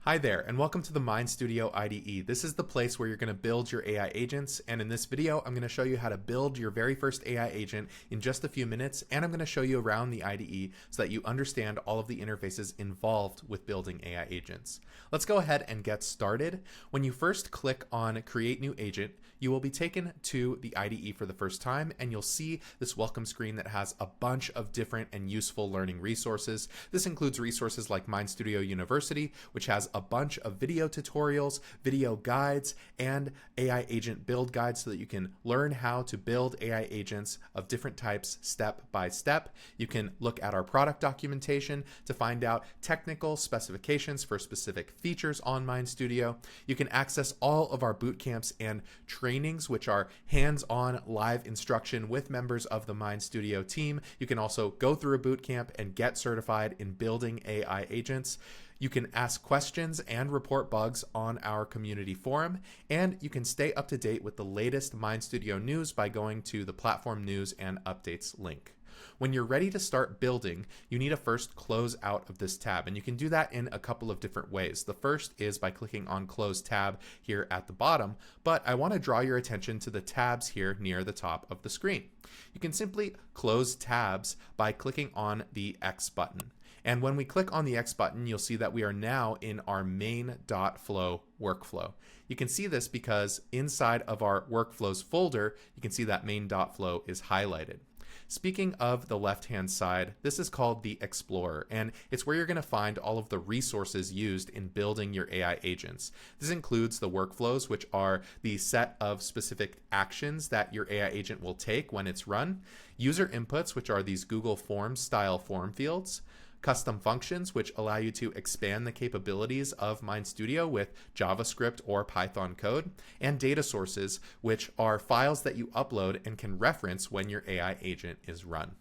Hi there, and welcome to the MindStudio IDE. This is the place where you're going to build your AI agents, and in this video, I'm going to show you how to build your very first AI agent in just a few minutes, and I'm going to show you around the IDE so that you understand all of the interfaces involved with building AI agents. Let's go ahead and get started. When you first click on Create New Agent, you will be taken to the IDE for the first time, and you'll see this welcome screen that has a bunch of different and useful learning resources. This includes resources like MindStudio University, which has a bunch of video tutorials, video guides, and AI agent build guides so that you can learn how to build AI agents of different types step by step. You can look at our product documentation to find out technical specifications for specific features on MindStudio. You can access all of our boot camps and trainings, which are hands-on live instruction with members of the MindStudio team. You can also go through a boot camp and get certified in building AI agents. You can ask questions and report bugs on our community forum, and you can stay up to date with the latest MindStudio news by going to the platform news and updates link. When you're ready to start building, you need to first close out of this tab, and you can do that in a couple of different ways. The first is by clicking on Close Tab here at the bottom, but I want to draw your attention to the tabs here near the top of the screen. You can simply close tabs by clicking on the X button. And when we click on the X button, you'll see that we are now in our main.flow workflow. You can see this because inside of our workflows folder, you can see that main.flow is highlighted. Speaking of the left-hand side, this is called the Explorer, and it's where you're going to find all of the resources used in building your AI agents. This includes the workflows, which are the set of specific actions that your AI agent will take when it's run, user inputs, which are these Google Forms style form fields, custom functions, which allow you to expand the capabilities of MindStudio with JavaScript or Python code, and data sources, which are files that you upload and can reference when your AI agent is run.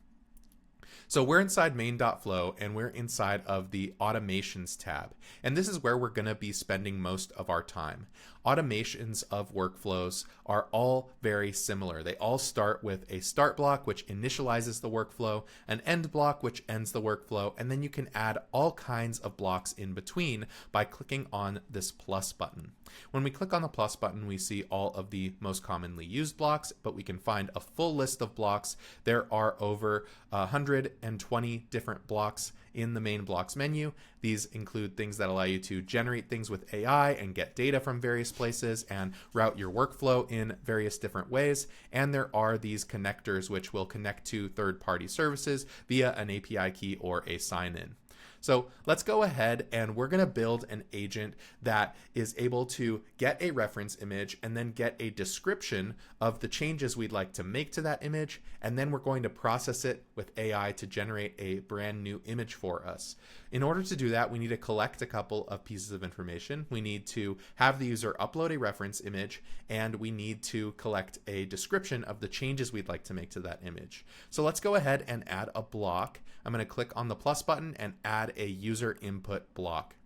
So we're inside main.flow and we're inside of the automations tab. And this is where we're going to be spending most of our time. Automations of workflows are all very similar. They all start with a start block, which initializes the workflow, an end block, which ends the workflow, and then you can add all kinds of blocks in between by clicking on this plus button. When we click on the plus button, we see all of the most commonly used blocks, but we can find a full list of blocks. There are over 120 different blocks in the main blocks menu. These include things that allow you to generate things with AI and get data from various places and route your workflow in various different ways. And there are these connectors which will connect to third-party services via an API key or a sign-in. So let's go ahead and we're going to build an agent that is able to get a reference image and then get a description of the changes we'd like to make to that image. And then we're going to process it with AI to generate a brand new image for us. In order to do that, we need to collect a couple of pieces of information. We need to have the user upload a reference image, and we need to collect a description of the changes we'd like to make to that image. So let's go ahead and add a block. I'm going to click on the plus button and add a user input block.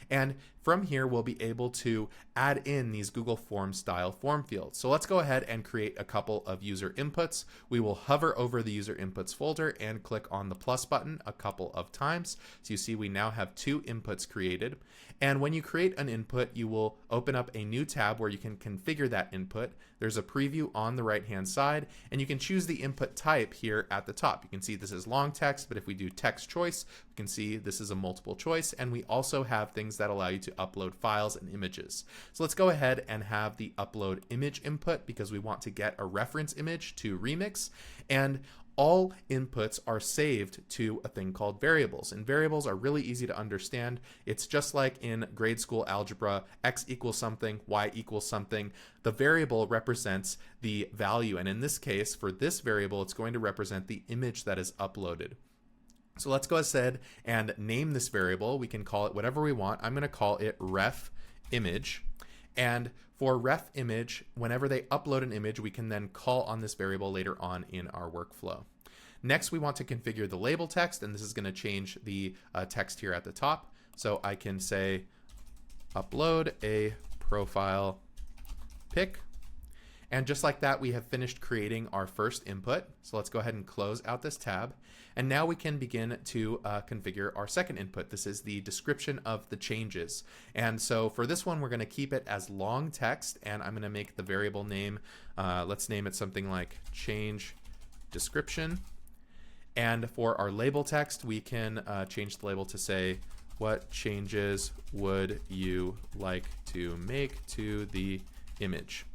And from here, we'll be able to add in these Google Forms style form fields. So let's go ahead and create a couple of user inputs. We will hover over the user inputs folder and click on the plus button a couple of times. So you see we now have two inputs created. And when you create an input, you will open up a new tab where you can configure that input. There's a preview on the right-hand side, and you can choose the input type here at the top. You can see this is long text, but if we do text choice, we can see this is a multiple choice, and we also have things that allow you to upload files and images. So let's go ahead and have the upload image input because we want to get a reference image to remix, and all inputs are saved to a thing called variables, and variables are really easy to understand. It's just like in grade school algebra, x equals something, y equals something. The variable represents the value, and in this case, for this variable, it's going to represent the image that is uploaded. So let's go ahead and name this variable. We can call it whatever we want. I'm going to call it ref image. And for ref image, whenever they upload an image, we can then call on this variable later on in our workflow. Next, we want to configure the label text, and this is going to change the text here at the top. So I can say upload a profile pic. And just like that, we have finished creating our first input. So let's go ahead and close out this tab. And now we can begin to configure our second input. This is the description of the changes. And so for this one, we're going to keep it as long text, and I'm going to make the variable name, let's name it something like change description. And for our label text, we can change the label to say, what changes would you like to make to the image?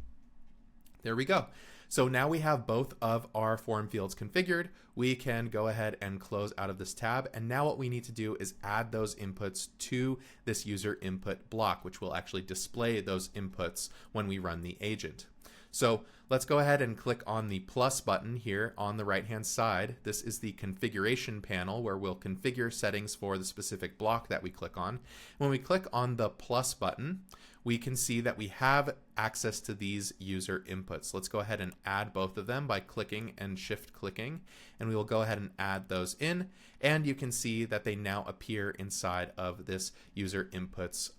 There we go. So now we have both of our form fields configured. We can go ahead and close out of this tab. And now what we need to do is add those inputs to this user input block, which will actually display those inputs when we run the agent. So let's go ahead and click on the plus button here on the right-hand side. This is the configuration panel where we'll configure settings for the specific block that we click on. When we click on the plus button, we can see that we have access to these user inputs. Let's go ahead and add both of them by clicking and shift clicking, and we will go ahead and add those in, and you can see that they now appear inside of this user inputs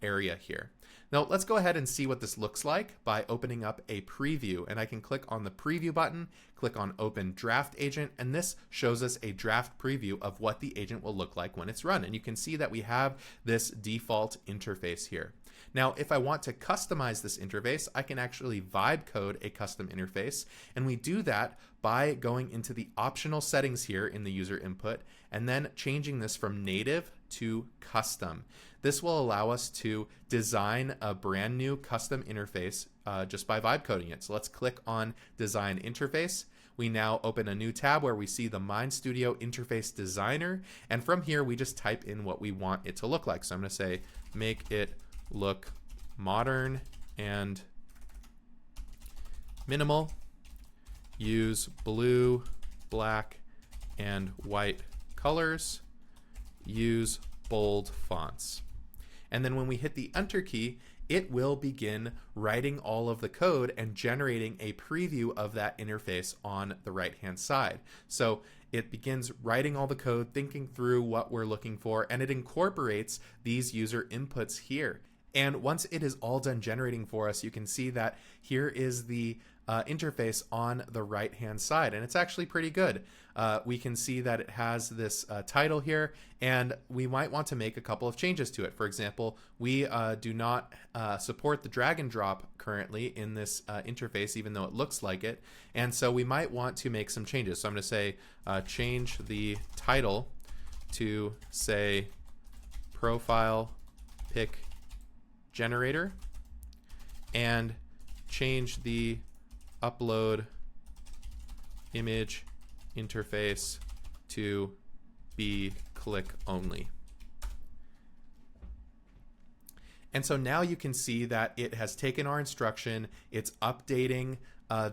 area here. Now let's go ahead and see what this looks like by opening up a preview, and I can click on the preview button, click on open draft agent, and this shows us a draft preview of what the agent will look like when it's run. And you can see that we have this default interface here. Now, if I want to customize this interface, I can actually vibe code a custom interface, and we do that by going into the optional settings here in the user input and then changing this from native to custom. This will allow us to design a brand new custom interface just by vibe coding it. So let's click on design interface. We now open a new tab where we see the MindStudio interface designer, and from here we just type in what we want it to look like. So I'm going to say make it look modern and minimal, use blue, black, and white colors, use bold fonts. And then when we hit the enter key, it will begin writing all of the code and generating a preview of that interface on the right-hand side. So it begins writing all the code, thinking through what we're looking for, and it incorporates these user inputs here. And once it is all done generating for us, you can see that here is the interface on the right-hand side, and it's actually pretty good. We can see that it has this title here, and we might want to make a couple of changes to it. For example, we do not support the drag and drop currently in this interface, even though it looks like it, and so we might want to make some changes. So I'm going to say change the title to say profile pic generator, and change the upload image interface to be click only. And so now you can see that it has taken our instruction, it's updating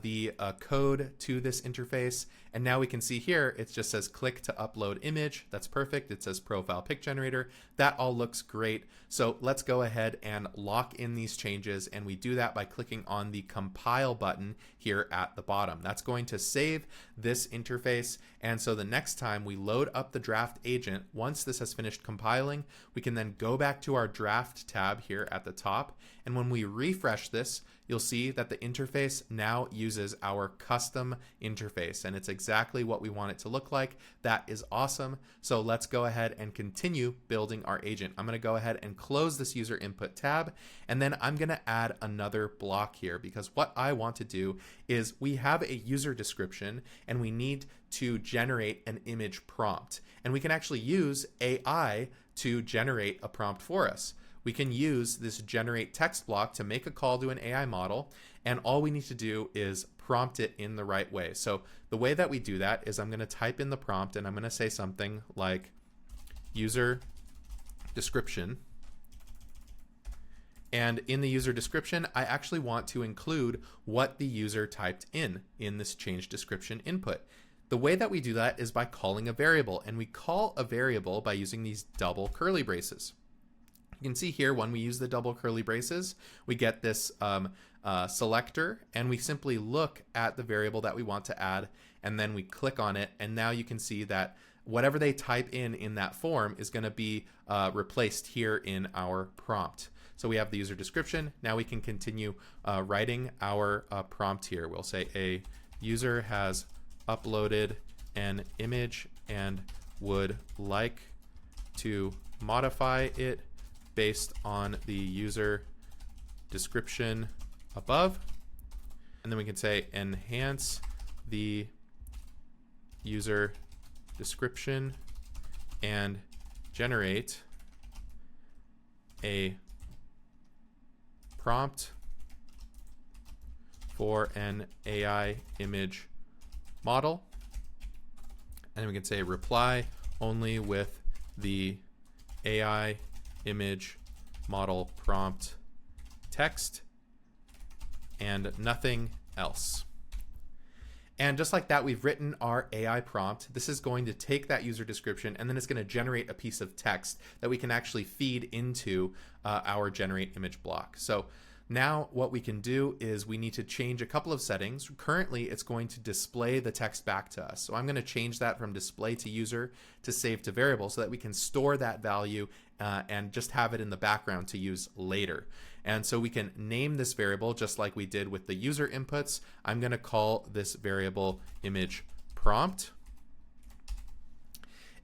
the code to this interface, and now we can see here it just says click to upload image. That's perfect. It says profile pic generator. That all looks great. So let's go ahead and lock in these changes, and we do that by clicking on the compile button here at the bottom. That's going to save this interface, and so the next time we load up the draft agent, once this has finished compiling, we can then go back to our draft tab here at the top, and when we refresh this, you'll see that the interface now uses our custom interface, and it's exactly what we want it to look like. That is awesome. So let's go ahead and continue building our agent. I'm going to go ahead and close this user input tab, and then I'm going to add another block here, because what I want to do is we have a user description and we need to generate an image prompt, and we can actually use AI to generate a prompt for us. We can use this generate text block to make a call to an AI model, and all we need to do is prompt it in the right way. So the way that we do that is I'm going to type in the prompt, and I'm going to say something like user description. And in the user description, I actually want to include what the user typed in this change description input. The way that we do that is by calling a variable, and we call a variable by using these double curly braces. You can see here when we use the double curly braces, we get this selector, and we simply look at the variable that we want to add, and then we click on it, and now you can see that whatever they type in that form is going to be replaced here in our prompt. So we have the user description. Now we can continue writing our prompt here. We'll say a user has uploaded an image and would like to modify it based on the user description above. And then we can say enhance the user description and generate a prompt for an AI image model. And we can say reply only with the AI image model prompt text and nothing else. And just like that, we've written our AI prompt. This is going to take that user description, and then it's going to generate a piece of text that we can actually feed into our generate image block. So now what we can do is we need to change a couple of settings. Currently, it's going to display the text back to us. So I'm going to change that from display to user to save to variable so that we can store that value and just have it in the background to use later. And so we can name this variable just like we did with the user inputs. I'm going to call this variable image prompt.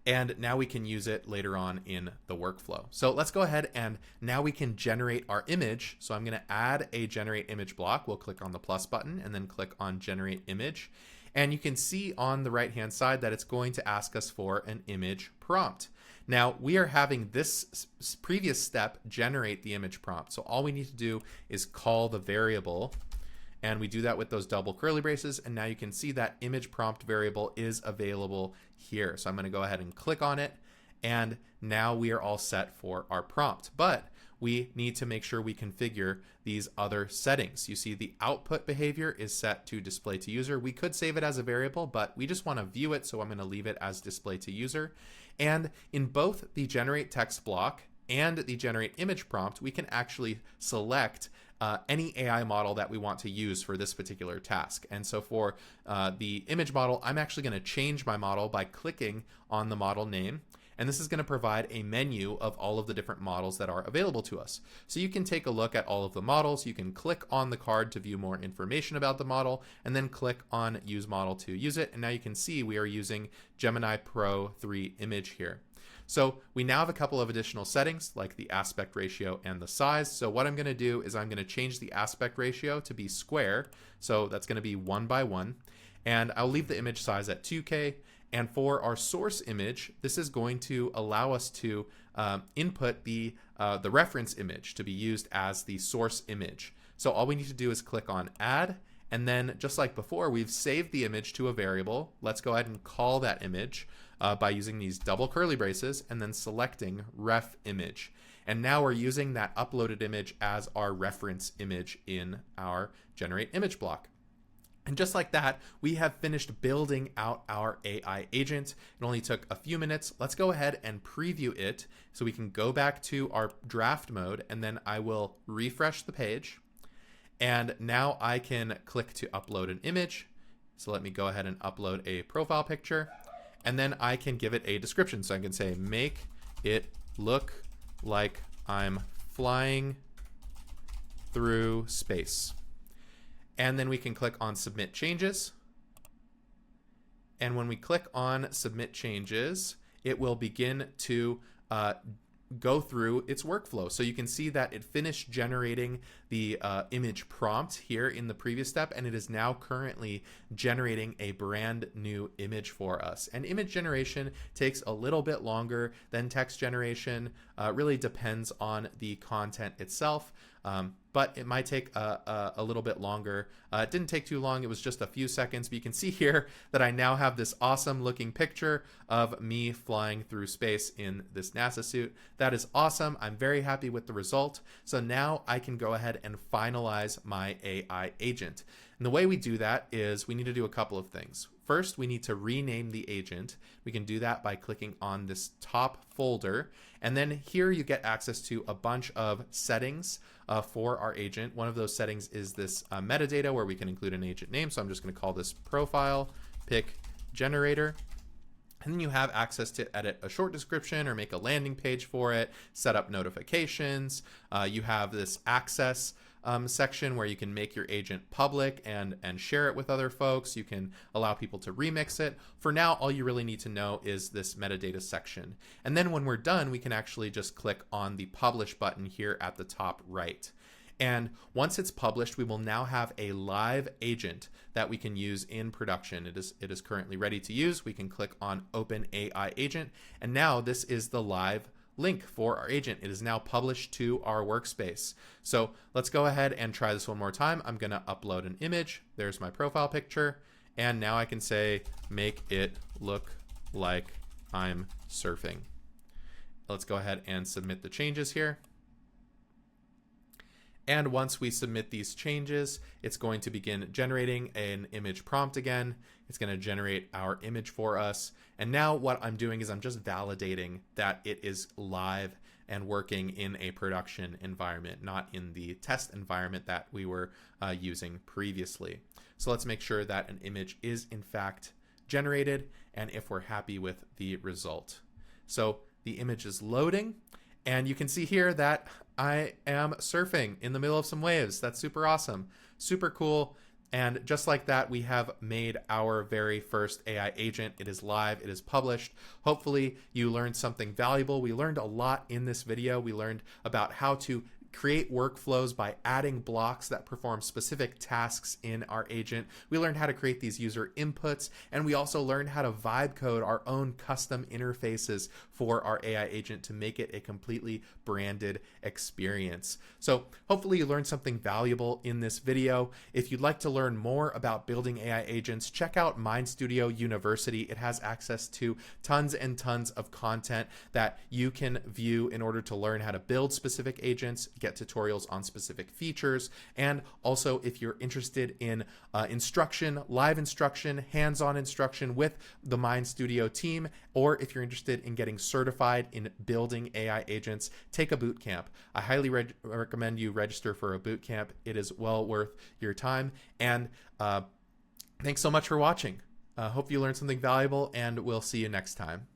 And now we can use it later on in the workflow. So let's go ahead and now we can generate our image. So I'm going to add a generate image block. We'll click on the plus button and then click on generate image. And you can see on the right hand side that it's going to ask us for an image prompt. Now we are having this previous step generate the image prompt. So all we need to do is call the variable, and we do that with those double curly braces. And now you can see that image prompt variable is available here. So I'm going to go ahead and click on it. And now we are all set for our prompt. But we need to make sure we configure these other settings. You see the output behavior is set to display to user. We could save it as a variable, but we just want to view it. So I'm going to leave it as display to user. And in both the generate text block and the generate image prompt, we can actually select any AI model that we want to use for this particular task. And so for the image model, I'm actually going to change my model by clicking on the model name. And this is going to provide a menu of all of the different models that are available to us. So you can take a look at all of the models. You can click on the card to view more information about the model, and then click on use model to use it. And now you can see we are using Gemini Pro 3 image here. So we now have a couple of additional settings like the aspect ratio and the size. So what I'm going to do is I'm going to change the aspect ratio to be square. So that's going to be 1:1. And I'll leave the image size at 2K. And for our source image, this is going to allow us to input the reference image to be used as the source image. So all we need to do is click on add. And then just like before, we've saved the image to a variable. Let's go ahead and call that image by using these double curly braces and then selecting ref image. And now we're using that uploaded image as our reference image in our generate image block. And just like that, we have finished building out our AI agent. It only took a few minutes. Let's go ahead and preview it so we can go back to our draft mode, and then I will refresh the page. And now I can click to upload an image. So let me go ahead and upload a profile picture, and then I can give it a description. So I can say, make it look like I'm flying through space. And then we can click on submit changes. And when we click on submit changes, it will begin to go through its workflow. So you can see that it finished generating the image prompt here in the previous step, and it is now currently generating a brand new image for us. And image generation takes a little bit longer than text generation. Really depends on the content itself. But it might take a little bit longer. It didn't take too long. It was just a few seconds. But you can see here that I now have this awesome looking picture of me flying through space in this NASA suit. That is awesome. I'm very happy with the result. So now I can go ahead and finalize my AI agent. And the way we do that is we need to do a couple of things. First, we need to rename the agent. We can do that by clicking on this top folder. And then here you get access to a bunch of settings for our agent. One of those settings is this metadata where we can include an agent name. So I'm just going to call this profile pic generator. And then you have access to edit a short description or make a landing page for it, set up notifications. You have this access section where you can make your agent public and share it with other folks. You can allow people to remix it. For now, all you really need to know is this metadata section. And then when we're done, we can actually just click on the publish button here at the top right. And once it's published, we will now have a live agent that we can use in production. It is currently ready to use. We can click on Open AI Agent, and now this is the live link for our agent. It is now published to our workspace. So let's go ahead and try this one more time. I'm going to upload an image. There's my profile picture. And now I can say, make it look like I'm surfing. Let's go ahead and submit the changes here. And once we submit these changes, it's going to begin generating an image prompt again. It's going to generate our image for us. And now what I'm doing is I'm just validating that it is live and working in a production environment, not in the test environment that we were using previously. So let's make sure that an image is in fact generated and if we're happy with the result. So the image is loading. And you can see here that I am surfing in the middle of some waves. That's super awesome, super cool. And just like that, we have made our very first AI agent. It is live, it is published. Hopefully you learned something valuable. We learned a lot in this video. We learned about how to create workflows by adding blocks that perform specific tasks in our agent. We learned how to create these user inputs, and we also learned how to vibe code our own custom interfaces for our AI agent to make it a completely branded experience. So hopefully you learned something valuable in this video. If you'd like to learn more about building AI agents, check out MindStudio University. It has access to tons and tons of content that you can view in order to learn how to build specific agents, get tutorials on specific features, and also if you're interested in instruction, live instruction, hands-on instruction with the MindStudio team, or if you're interested in getting certified in building AI agents, take a boot camp. I highly recommend you register for a boot camp. It is well worth your time. And thanks so much for watching. Hope you learned something valuable, and we'll see you next time.